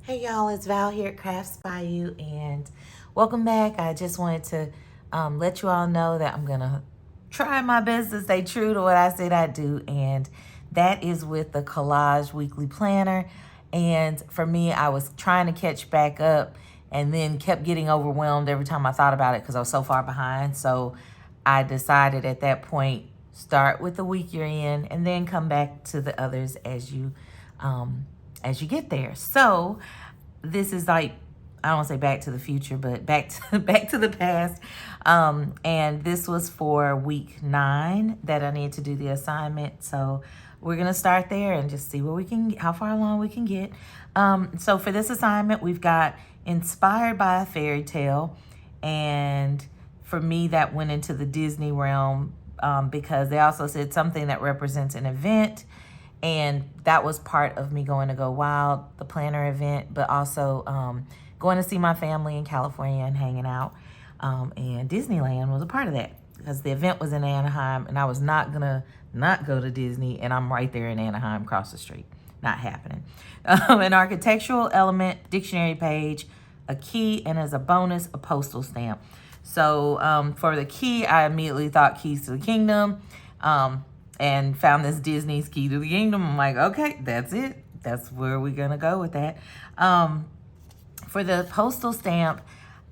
Hey y'all, it's Val here at Crafts by You, and welcome back. I just wanted to let you all know that I'm gonna try my best to stay true to what I said I'd do, and that is with the Collage Weekly Planner. And for me, I was trying to catch back up and then kept getting overwhelmed every time I thought about it because I was so far behind. So I decided at that point, start with the week you're in and then come back to the others as you get there. So this is like, I don't want to say back to the future, but back to the past. And this was for week 9 that I need to do the assignment. So we're gonna start there and just see where we can, how far along we can get. So for this assignment, we've got inspired by a fairy tale, and for me that went into the Disney realm because they also said something that represents an event. And that was part of me going to Go Wild, the planner event, but also going to see my family in California and hanging out. And Disneyland was a part of that because the event was in Anaheim, and I was not gonna not go to Disney, and I'm right there in Anaheim, across the street. Not happening. An architectural element, dictionary page, a key, and as a bonus, a postal stamp. So for the key, I immediately thought keys to the kingdom. And found this Disney's Key to the Kingdom. I'm like, okay, that's it. That's where we're gonna go with that. For the postal stamp,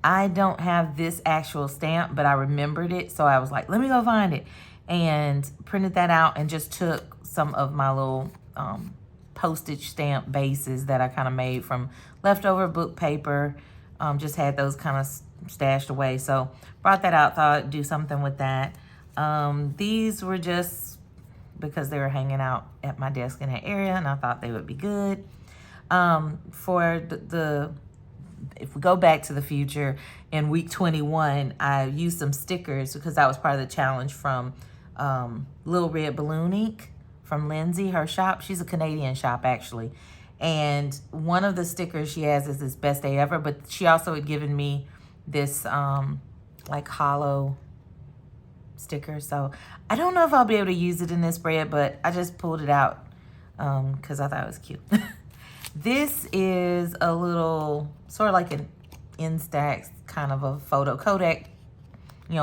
I don't have this actual stamp, but I remembered it. So I was like, let me go find it. And printed that out and just took some of my little postage stamp bases that I kind of made from leftover book paper. Just had those kind of stashed away. So brought that out, thought I'd do something with that. These were just because they were hanging out at my desk in that area, and I thought they would be good. For if we go back to the future, in week 21, I used some stickers because that was part of the challenge from Little Red Balloon Ink from Lindsay, her shop. She's a Canadian shop, actually. And one of the stickers she has is this best day ever, but she also had given me this like hollow sticker. So I don't know if I'll be able to use it in this spread, but I just pulled it out because I thought it was cute. This is a little sort of like an Instax kind of a photo, Kodak,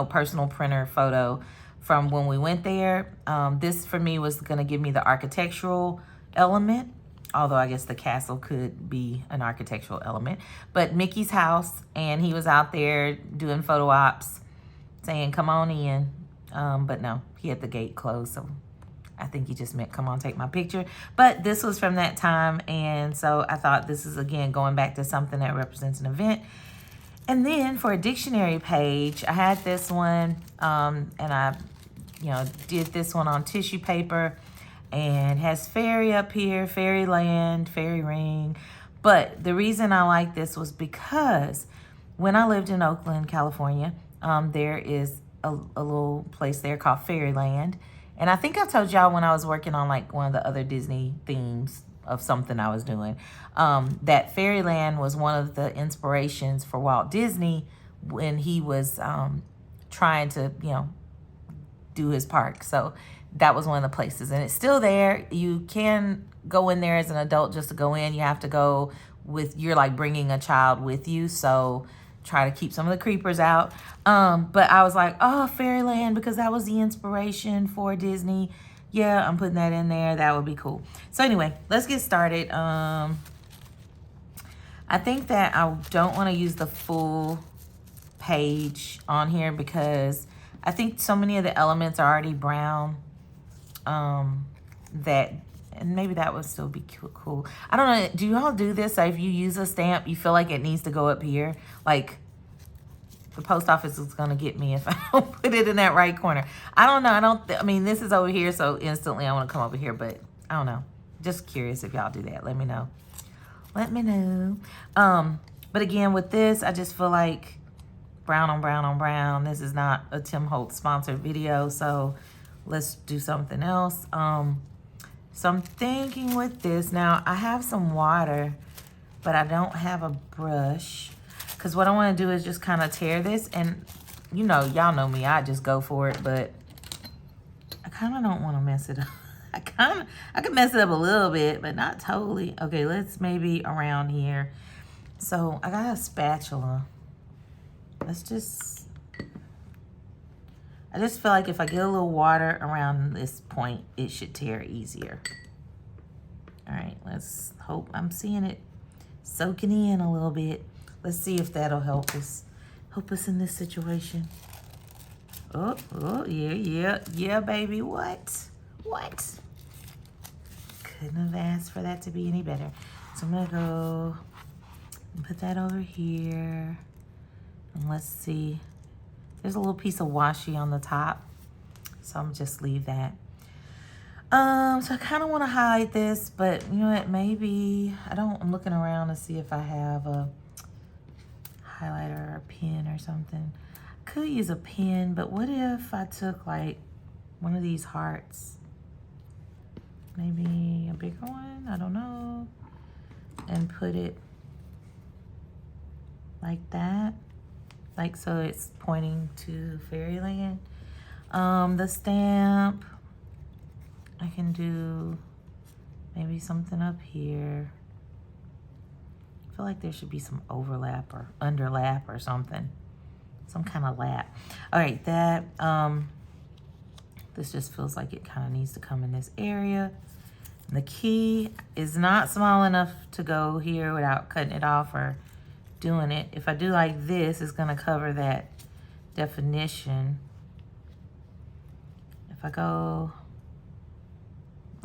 personal printer photo from when we went there. This for me was going to give me the architectural element, although I guess the castle could be an architectural element. But Mickey's house, and he was out there doing photo ops, saying, come on in. But no, he had the gate closed, so I think he just meant, come on, take my picture. But this was from that time, and so I thought this is, again, going back to something that represents an event. And then for a dictionary page, I had this one, and I, did this one on tissue paper, and has fairy up here, fairyland, fairy ring. But the reason I like this was because when I lived in Oakland, California, there is a little place there called Fairyland. And I think I told y'all when I was working on like one of the other Disney themes of something I was doing, that Fairyland was one of the inspirations for Walt Disney when he was trying to, do his park. So that was one of the places, and it's still there. You can go in there as an adult just to go in. You have to go with, you're like bringing a child with you. So try to keep some of the creepers out. But I was like, oh, Fairyland, because that was the inspiration for Disney. Yeah, I'm putting that in there. That would be cool. So anyway, let's get started. I think that I don't want to use the full page on here because I think so many of the elements are already brown. And maybe that would still be cool. I don't know. Do you all do this? So if you use a stamp, you feel like it needs to go up here? Like the post office is going to get me if I don't put it in that right corner. I don't know. I mean, this is over here, so instantly I want to come over here, but I don't know. Just curious if y'all do that. Let me know. Let me know. But again, with this, I just feel like brown on brown on brown. This is not a Tim Holtz sponsored video, so let's do something else. So I'm thinking with this, now I have some water, but I don't have a brush. Because what I want to do is just kind of tear this. And, y'all know me. I just go for it. But I kind of don't want to mess it up. I could mess it up a little bit, but not totally. Okay, let's maybe around here. So I got a spatula. Let's just, I just feel like if I get a little water around this point, it should tear easier. All right, let's hope I'm seeing it soaking in a little bit. Let's see if that'll help us in this situation. Oh, yeah, baby. What? Couldn't have asked for that to be any better. So I'm gonna go and put that over here. And let's see. There's a little piece of washi on the top, so I'm just leave that. So I kind of want to hide this, but you know what? Maybe I'm looking around to see if I have a highlighter or a pen or something. Could use a pen, but what if I took like one of these hearts, maybe a bigger one, I don't know, and put it like that, like so it's pointing to Fairyland. The stamp, I can do maybe something up here. I feel like there should be some overlap or underlap or something. Some kind of lap. All right, that, this just feels like it kind of needs to come in this area. And the key is not small enough to go here without cutting it off or doing it. If I do like this, it's gonna cover that definition. If I go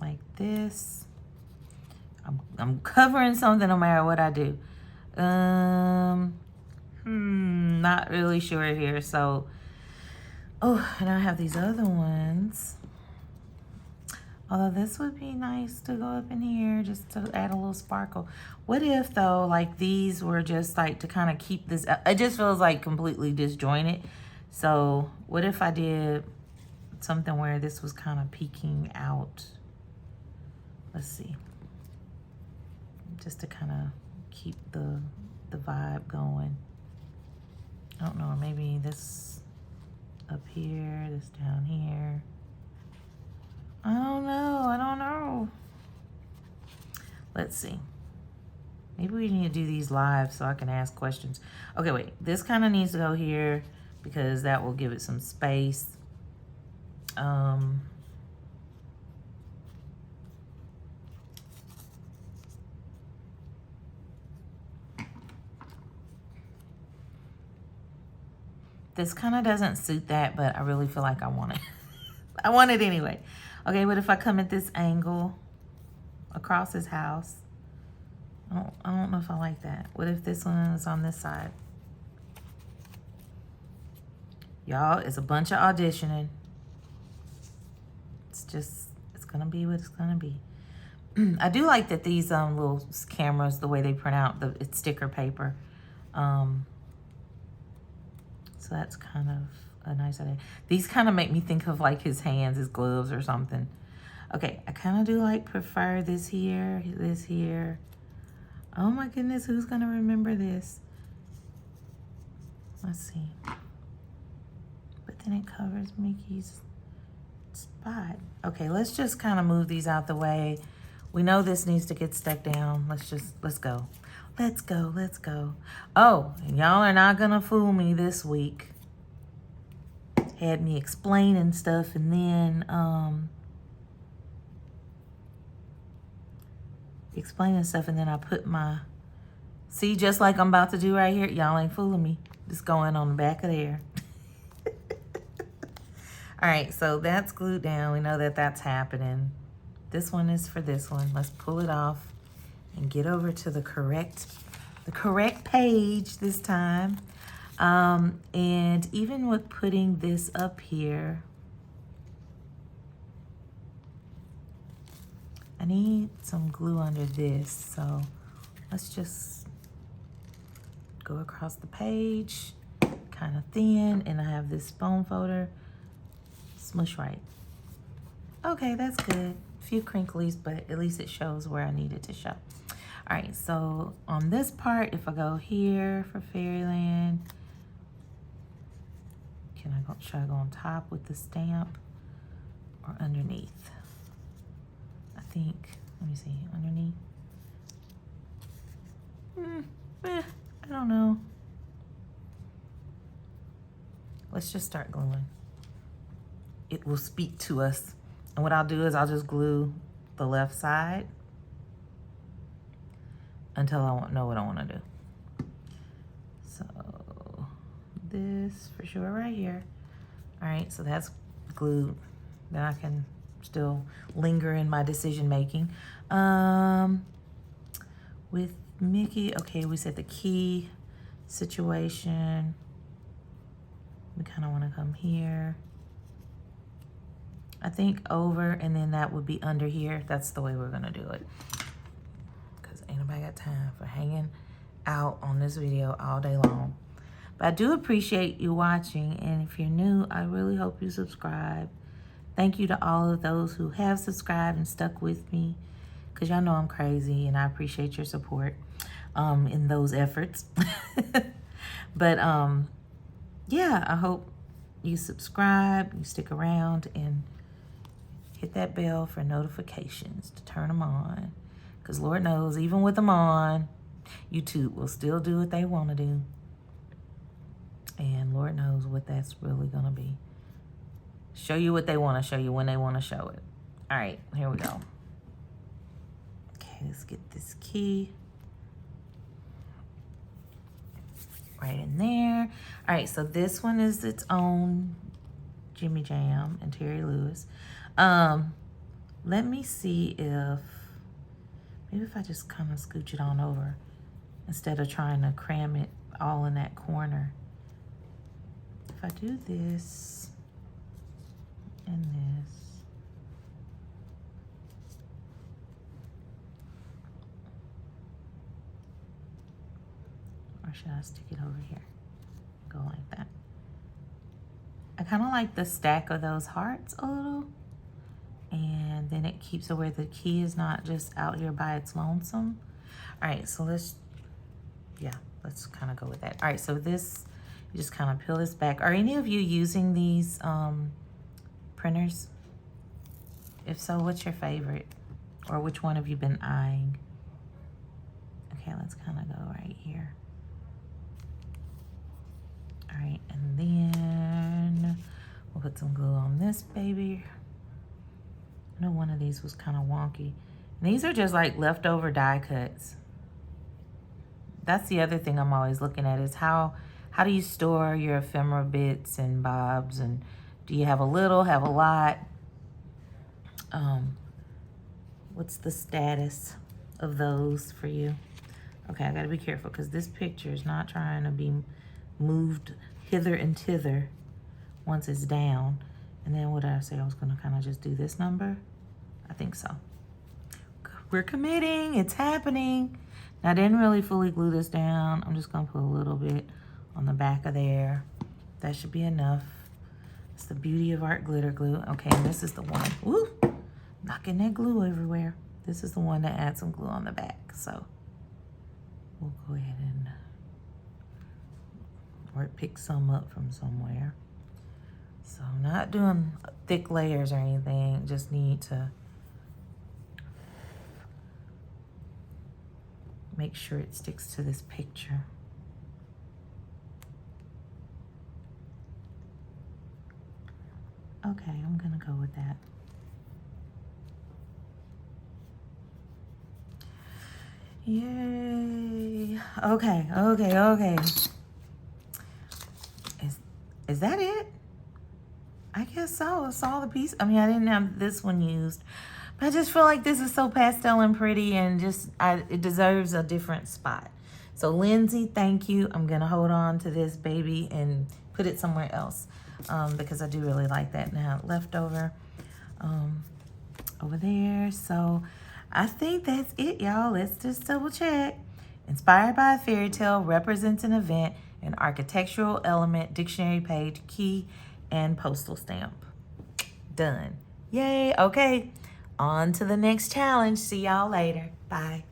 like this, I'm covering something no matter what I do. Not really sure here. So, oh, and I have these other ones. Although this would be nice to go up in here just to add a little sparkle. What if though, like these were just like to kind of keep this, it just feels like completely disjointed. So what if I did something where this was kind of peeking out? Let's see. Just to kind of keep the vibe going. I don't know, or maybe this up here, this down here. I don't know. Let's see. Maybe we need to do these live so I can ask questions. Okay, wait. This kind of needs to go here because that will give it some space. This kind of doesn't suit that, but I really feel like I want it. I want it anyway. Okay, but if I come at this angle across his house, I don't know if I like that. What if this one is on this side? Y'all, it's a bunch of auditioning. It's gonna be what it's gonna be. I do like that these little cameras, the way they print out, it's sticker paper. So that's kind of a nice idea. These kind of make me think of like his hands, his gloves or something. Okay, I kind of do like prefer this here, this here. Oh my goodness, who's gonna remember this? Let's see. But then it covers Mickey's spot. Okay, let's just kind of move these out the way. We know this needs to get stuck down. Let's go. Let's go. Oh, and y'all are not gonna fool me this week. Had me explaining stuff and then I put my, see, just like I'm about to do right here. Y'all ain't fooling me. Just going on the back of there. All right, so that's glued down. We know that that's happening. This one is for this one. Let's pull it off and get over to the correct page this time. And even with putting this up here, I need some glue under this. So let's just go across the page, kind of thin, and I have this foam folder. Smush right. Okay, that's good. A few crinklies, but at least it shows where I need it to show. All right, so on this part, if I go here for Fairyland, should I go on top with the stamp or underneath? think, let me see, underneath. I don't know. Let's just start gluing. It will speak to us. And what I'll do is I'll just glue the left side until I know what I want to do. So this for sure right here. All right, so that's glued. Then I can still linger in my decision making. With Mickey, okay, we said the key situation. We kind of want to come here. I think over, and then that would be under here. That's the way we're gonna do it. Cause ain't nobody got time for hanging out on this video all day long. But I do appreciate you watching, and if you're new, I really hope you subscribe. Thank you to all of those who have subscribed and stuck with me, because y'all know I'm crazy, and I appreciate your support in those efforts. But yeah, I hope you subscribe, you stick around, and hit that bell for notifications to turn them on. Because Lord knows, even with them on, YouTube will still do what they want to do. And Lord knows what that's really going to be. Show you what they want to show you when they want to show it. All right, here we go. Okay, let's get this key right in there. All right, so this one is its own Jimmy Jam and Terry Lewis. Let me see if, maybe if I just kind of scooch it on over instead of trying to cram it all in that corner. If I do this and this, or should I stick it over here? Go like that. I kind of like the stack of those hearts a little. And then it keeps it where the key is not just out here by its lonesome. All right, so let's kind of go with that. All right, so this, you just kind of peel this back. Are any of you using these printers? If so, what's your favorite? Or which one have you been eyeing? Okay, let's kind of go right here. All right, and then we'll put some glue on this baby. I know one of these was kind of wonky. And these are just like leftover die cuts. That's the other thing I'm always looking at is how do you store your ephemera bits and bobs, and do you have a little, have a lot? What's the status of those for you? Okay, I gotta be careful because this picture is not trying to be moved hither and thither once it's down. And then what did I say? I was gonna kind of just do this number. I think so. We're committing, it's happening. Now, I didn't really fully glue this down. I'm just gonna put a little bit on the back of there. That should be enough. It's the beauty of art glitter glue. Okay, and this is the one. Ooh, knocking that glue everywhere. This is the one that adds some glue on the back. So we'll go ahead and, or pick some up from somewhere. So I'm not doing thick layers or anything, just need to make sure it sticks to this picture. Okay, I'm gonna go with that. Yay. Okay. Is that it? I guess so. It's all the piece. I mean, I didn't have this one used, but I just feel like this is so pastel and pretty, and just it deserves a different spot. So Lindsay, thank you. I'm gonna hold on to this baby and put it somewhere else because I do really like that. Now leftover over there. So I think that's it, y'all. Let's just double check. Inspired by a fairy tale, represents an event, an architectural element, dictionary page, key, and postal stamp. Done. Yay. Okay. On to the next challenge. See y'all later. Bye.